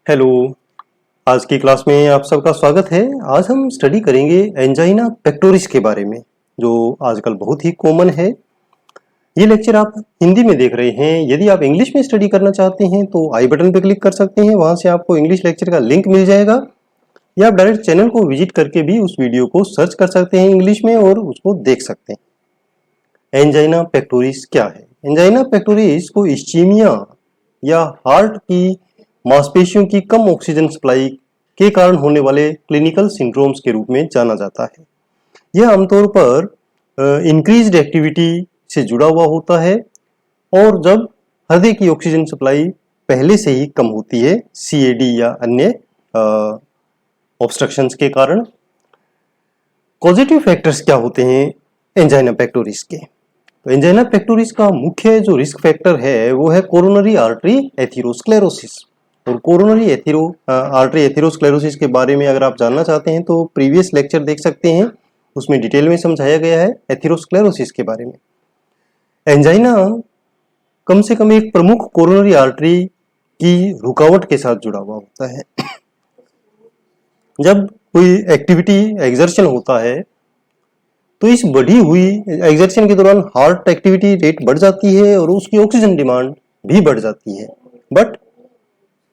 Hello. आज की class में आप सबका स्वागत है। आज हम स्टडी करेंगे एंजाइना पेक्टोरिस के बारे में, जो आजकल बहुत ही कॉमन है। ये लेक्चर आप हिंदी में देख रहे हैं। यदि आप इंग्लिश में स्टडी करना चाहते हैं तो आई बटन पर क्लिक कर सकते हैं, वहां से आपको इंग्लिश लेक्चर का लिंक मिल जाएगा, या आप डायरेक्ट चैनल को विजिट करके भी उस वीडियो को सर्च कर सकते हैं इंग्लिश में और उसको देख सकते हैं। एंजाइना पेक्टोरिस क्या है? एंजाइना पेक्टोरिस को इस्चीमिया या हार्ट की मांसपेशियों की कम ऑक्सीजन सप्लाई के कारण होने वाले क्लिनिकल सिंड्रोम्स के रूप में जाना जाता है। यह आमतौर पर इंक्रीज्ड एक्टिविटी से जुड़ा हुआ होता है और जब हृदय की ऑक्सीजन सप्लाई पहले से ही कम होती है, सीएडी या अन्य ऑब्स्ट्रक्शंस के कारण। कॉजेटिव फैक्टर्स क्या होते हैं एंजाइना पेक्टोरिस के? तो एंजाइना पेक्टोरिस का मुख्य जो रिस्क फैक्टर है वो है कोरोनरी आर्टरी एथेरोस्क्लेरोसिस। और कोरोनरी आर्टरी एथेरोस्क्लेरोसिस के बारे में अगर आप जानना चाहते हैं तो प्रीवियस लेक्चर देख सकते हैं, उसमें डिटेल में समझाया गया है एथेरोस्क्लेरोसिस के बारे में। एंजाइना कम से कम एक प्रमुख कोरोनरी आर्टरी की रुकावट के साथ जुड़ा हुआ होता है। जब कोई एक्टिविटी एक्सर्शन होता है तो इस बढ़ी हुई एक्सर्शन के दौरान हार्ट एक्टिविटी रेट बढ़ जाती है और उसकी ऑक्सीजन डिमांड भी बढ़ जाती है। बट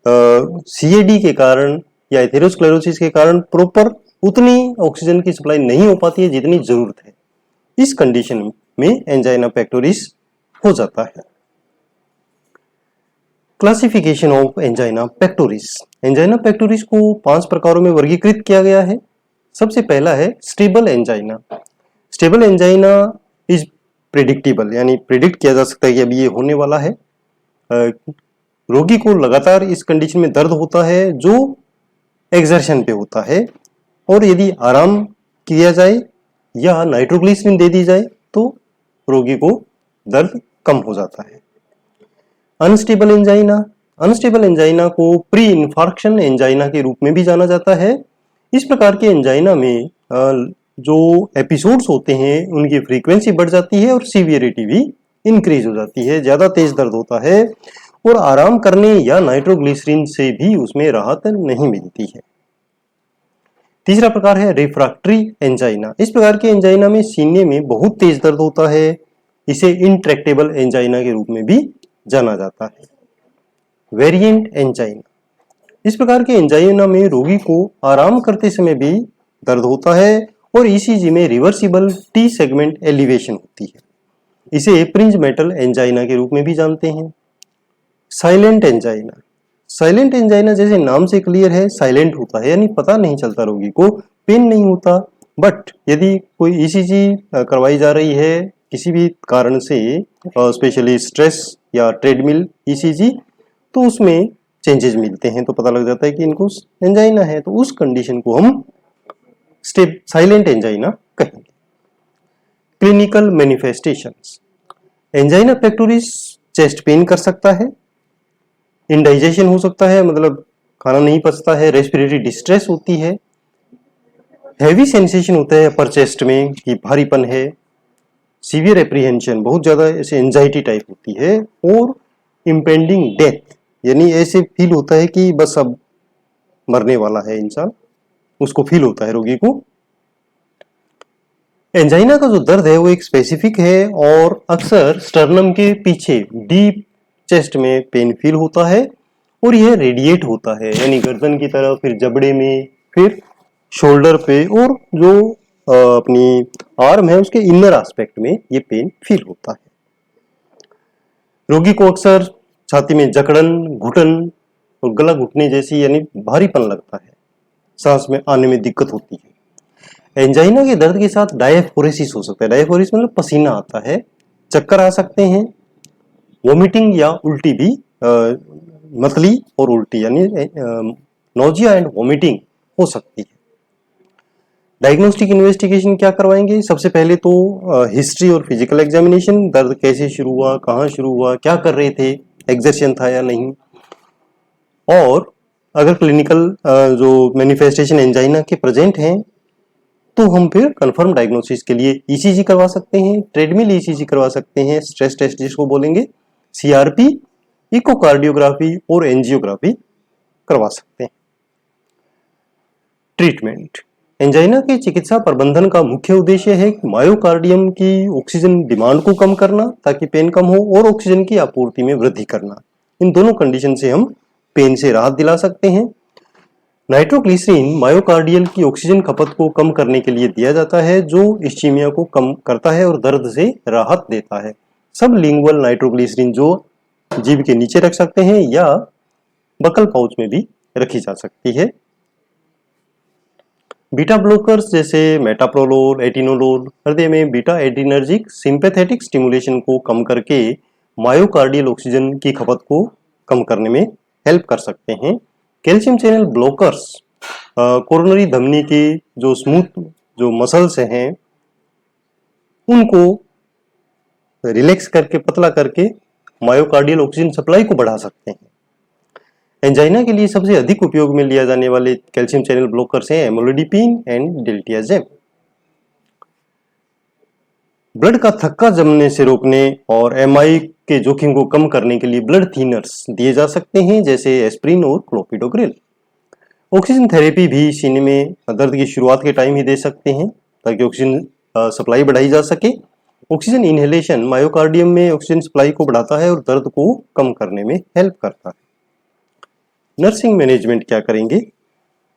सीएडी के कारण या एथेरोस्क्लेरोसिस के कारण प्रॉपर उतनी ऑक्सीजन की सप्लाई नहीं हो पाती है जितनी जरूरत है। इस कंडीशन में एंजाइना पेक्टोरिस हो जाता है। Classification of angina pectoris. Angina pectoris को 5 प्रकारों में वर्गीकृत किया गया है। सबसे पहला है stable angina. Stable angina is predictable, यानी प्रेडिक्ट किया जा सकता है कि अभी ये होने वाला है। रोगी को लगातार इस कंडीशन में दर्द होता है जो एक्सर्शन पे होता है, और यदि आराम किया जाए या नाइट्रोग्लिसरीन दे दी जाए तो रोगी को दर्द कम हो जाता है। Unstable angina. अनस्टेबल एंजाइना को प्री इन्फार्क्शन एंजाइना के रूप में भी जाना जाता है। इस प्रकार के एंजाइना में जो एपिसोड्स होते हैं उनकी फ्रीक्वेंसी बढ़ जाती है और सीवियरिटी भी इंक्रीज हो जाती है, ज्यादा तेज दर्द होता है और आराम करने या नाइट्रोग्लिसरीन से भी उसमें राहत नहीं मिलती है। तीसरा प्रकार है रिफ्रैक्टरी एंजाइना। इस प्रकार के एंजाइना में सीने में बहुत तेज दर्द होता है। इसे इंट्रैक्टेबल एंजाइना के रूप में भी जाना जाता है। Variant angina. इस प्रकार के एंजाइना में रोगी को आराम करते समय भी दर्द होता है और ईसीजी में रिवर्सिबल टी सेगमेंट एलिवेशन होती है। इसे प्रिंज मेटल एंजाइना के रूप में भी जानते हैं। Silent angina. साइलेंट एंजाइना जैसे नाम से क्लियर है, साइलेंट होता है, यानी पता नहीं चलता रोगी को, पेन नहीं होता। बट यदि कोई ईसीजी करवाई जा रही है किसी भी कारण से, स्पेशली स्ट्रेस या ट्रेडमिल ईसीजी, तो उसमें चेंजेस मिलते हैं तो पता लग जाता है कि इनको एंजाइना है। तो उस कंडीशन को हम साइलेंट एंजाइना कहेंगे। Clinical manifestations. Angina pectoris chest pain कर सकता है, इंडाइजेशन हो सकता है, मतलब खाना नहीं पचता है, रेस्पिरेटरी डिस्ट्रेस होती है, हैवी सेंसेशन होता है अपर चेस्ट में कि भारीपन है, सीवियर एप्रीहेंशन, बहुत ज्यादा ऐसे एंजाइटी टाइप होती है, और इम्पेंडिंग डेथ, यानी ऐसे फील होता है कि बस अब मरने वाला है इंसान, उसको फील होता है रोगी को। एंजाइना का जो दर्द है वो एक स्पेसिफिक है और अक्सर स्टर्नम के पीछे डीप चेस्ट में पेन फील होता है और यह रेडिएट होता है, यानी गर्दन की तरफ, फिर जबड़े में, फिर शोल्डर पे, और जो अपनी आर्म है उसके इनर एस्पेक्ट में ये पेन फील होता है। रोगी को अक्सर छाती में जकड़न, घुटन और गला घुटने जैसी यानी भारीपन लगता है, सांस में आने में दिक्कत होती है। एंजाइना के दर्द के साथ डायफोरेसिस हो सकता है। डायफोरेसिस मतलब पसीना आता है, चक्कर आ सकते हैं, वोमिटिंग या उल्टी भी, मतली और उल्टी यानी नोजिया एंड वोमिटिंग हो सकती है। डायग्नोस्टिक इन्वेस्टिगेशन क्या करवाएंगे? सबसे पहले तो हिस्ट्री और फिजिकल एग्जामिनेशन, दर्द कैसे शुरू हुआ, कहाँ शुरू हुआ, क्या कर रहे थे, एक्सर्शन था या नहीं, और अगर क्लिनिकल जो मैनिफेस्टेशन एंजाइना के प्रेजेंट हैं तो हम फिर कंफर्म डायग्नोसिस के लिए ईसीजी करवा सकते हैं, ट्रेडमिल ईसीजी करवा सकते हैं, स्ट्रेस टेस्ट जिसको बोलेंगे, सीआरपी, इकोकार्डियोग्राफी और एंजियोग्राफी करवा सकते हैं। ट्रीटमेंट। एंजाइना के चिकित्सा प्रबंधन का मुख्य उद्देश्य है कि मायोकार्डियम की ऑक्सीजन डिमांड को कम करना ताकि पेन कम हो और ऑक्सीजन की आपूर्ति में वृद्धि करना। इन दोनों कंडीशन से हम पेन से राहत दिला सकते हैं। नाइट्रोग्लिसरीन मायोकार्डियल की ऑक्सीजन खपत को कम करने के लिए दिया जाता है, जो इस्चीमिया को कम करता है और दर्द से राहत देता है। सबलिंगुअल नाइट्रोग्लिसरीन जो जीभ के नीचे रख सकते हैं या बकल पाउच में भी रखी जा सकती है। बीटा ब्लॉकर्स जैसे मेटाप्रोलोल, एटिनोलोल हृदय में बीटा एड्रीनर्जिक सिंपैथेटिक स्टिमुलेशन को कम करके मायोकार्डियल ऑक्सीजन की खपत को कम करने में हेल्प कर सकते हैं। कैल्शियम चैनल ब्लॉकर्स कोरोनरी धमनी की जो स्मूथ जो मसल्स हैं उनको रिलैक्स करके पतला करके मायोकार्डियल ऑक्सीजन सप्लाई को बढ़ा सकते हैं। एंजाइना के लिए सबसे अधिक उपयोग में लिया जाने वाले कैल्शियम चैनल ब्लॉकर्स हैं एमोलोडिपिन एंड डिल्टियाजेम। ब्लड का थक्का जमने से रोकने और एमआई के जोखिम को कम करने के लिए ब्लड थिनर्स दिए जा सकते हैं जैसे एस्प्रिन और क्लोपिडोग्रिल। ऑक्सीजन थेरेपी भी सीने में दर्द की शुरुआत के टाइम ही दे सकते हैं ताकि ऑक्सीजन सप्लाई बढ़ाई जा सके। ऑक्सीजन इनहेलेशन मायोकार्डियम में ऑक्सीजन सप्लाई को बढ़ाता है और दर्द को कम करने में हेल्प करता है। नर्सिंग मैनेजमेंट क्या करेंगे?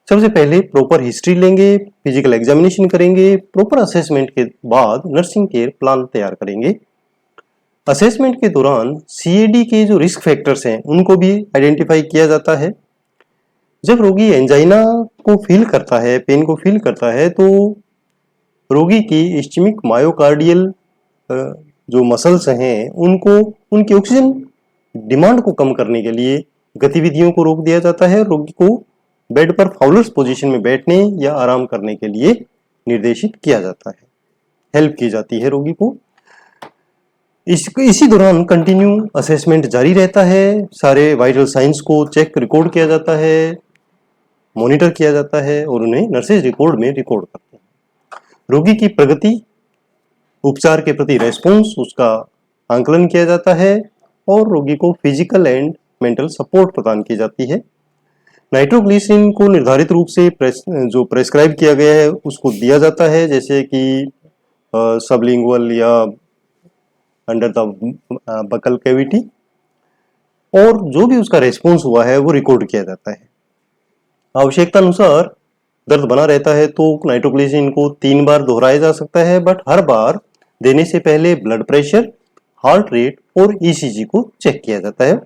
सबसे पहले प्रॉपर हिस्ट्री लेंगे, फिजिकल एग्जामिनेशन करेंगे, प्रॉपर असेसमेंट के बाद नर्सिंग केयर प्लान तैयार करेंगे। असेसमेंट के दौरान सीएडी के जो रिस्क फैक्टर्स हैं उनको भी आइडेंटिफाई किया जाता है। जब रोगी एंजाइना को फील करता है, पेन को फील करता है, तो रोगी की इस्चेमिक मायोकार्डियल जो मसल्स हैं उनको उनकी ऑक्सीजन डिमांड को कम करने के लिए गतिविधियों को रोक दिया जाता है। रोगी को बेड पर फाउलर्स पोजीशन में बैठने या आराम करने के लिए निर्देशित किया जाता है, हेल्प की जाती है रोगी को। इसी दौरान कंटिन्यू असेसमेंट जारी रहता है, सारे वाइटल साइंस को चेक रिकॉर्ड किया जाता है, मॉनिटर किया जाता है और उन्हें नर्सेज रिकॉर्ड में रिकॉर्ड करते हैं। रोगी की प्रगति, उपचार के प्रति रेस्पॉन्स, उसका आंकलन किया जाता है और रोगी को फिजिकल एंड मेंटल सपोर्ट प्रदान की जाती है। नाइट्रोग्लिसरीन को निर्धारित रूप से जो प्रेस्क्राइब किया गया है उसको दिया जाता है, जैसे कि सबलिंगुअल या अंडर द बकल कैविटी, और जो भी उसका रेस्पॉन्स हुआ है वो रिकॉर्ड किया जाता है। आवश्यकता अनुसार दर्द बना रहता है तो नाइट्रोग्लिसरीन को 3 बार दोहराया जा सकता है, बट हर बार देने से पहले ब्लड प्रेशर, हार्ट रेट और ईसीजी को चेक किया जाता है।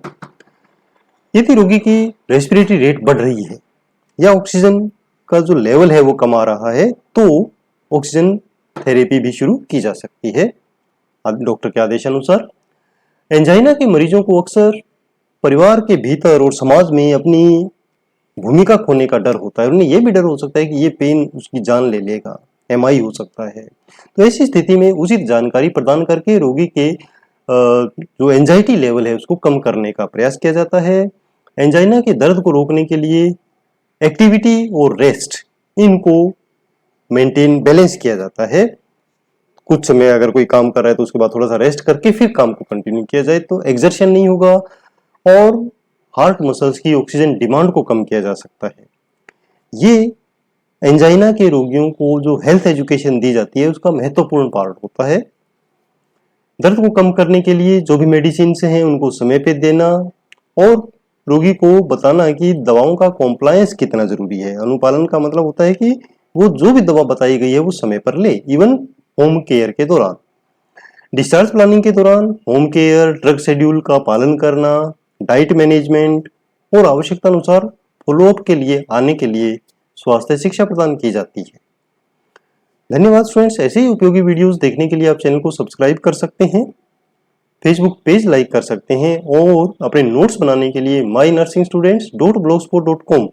यदि रोगी की रेस्पिरेटरी रेट बढ़ रही है या ऑक्सीजन का जो लेवल है वो कम आ रहा है तो ऑक्सीजन थेरेपी भी शुरू की जा सकती है डॉक्टर के आदेश अनुसार। एंजाइना के मरीजों को अक्सर परिवार के भीतर और समाज में अपनी भूमिका खोने का डर होता है। उन्हें यह भी डर हो सकता है कि ये पेन उसकी जान ले लेगा, एमआई हो सकता है। तो ऐसी स्थिति में उचित जानकारी प्रदान करके रोगी के जो एंजाइटी लेवल है उसको कम करने का प्रयास किया जाता है। एंजाइना के दर्द को रोकने के लिए एक्टिविटी और रेस्ट, इनको मेंटेन बैलेंस किया जाता है। कुछ समय अगर कोई काम कर रहा है तो उसके बाद थोड़ा सा रेस्ट करके फिर काम को कंटिन्यू किया जाए तो एक्सर्शन नहीं होगा और हार्ट मसल्स की ऑक्सीजन डिमांड को कम किया जा सकता है। ये एंजाइना के रोगियों को जो हेल्थ एजुकेशन दी जाती है उसका महत्वपूर्ण पार्ट होता है। दर्द को कम करने के लिए जो भी मेडिसिन हैं उनको समय पे देना और रोगी को बताना कि दवाओं का कॉम्प्लायंस कितना जरूरी है। अनुपालन का मतलब होता है कि वो जो भी दवा बताई गई है वो समय पर ले, इवन होम केयर के दौरान। डिस्चार्ज प्लानिंग के दौरान होम केयर, ड्रग शेड्यूल का पालन करना, डाइट मैनेजमेंट और आवश्यकता अनुसार फॉलोअप के लिए आने के लिए स्वास्थ्य शिक्षा प्रदान की जाती है। धन्यवाद स्टूडेंट्स। ऐसे ही उपयोगी वीडियोस देखने के लिए आप चैनल को सब्सक्राइब कर सकते हैं, फेसबुक पेज लाइक कर सकते हैं और अपने नोट्स बनाने के लिए mynursingstudents.blogspot.com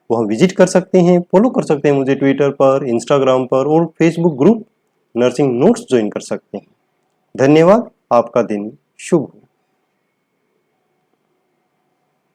वहां विजिट कर सकते हैं। फॉलो कर सकते हैं मुझे ट्विटर पर, इंस्टाग्राम पर और Facebook group nursing notes join कर सकते हैं। धन्यवाद। आपका दिन शुभ हो।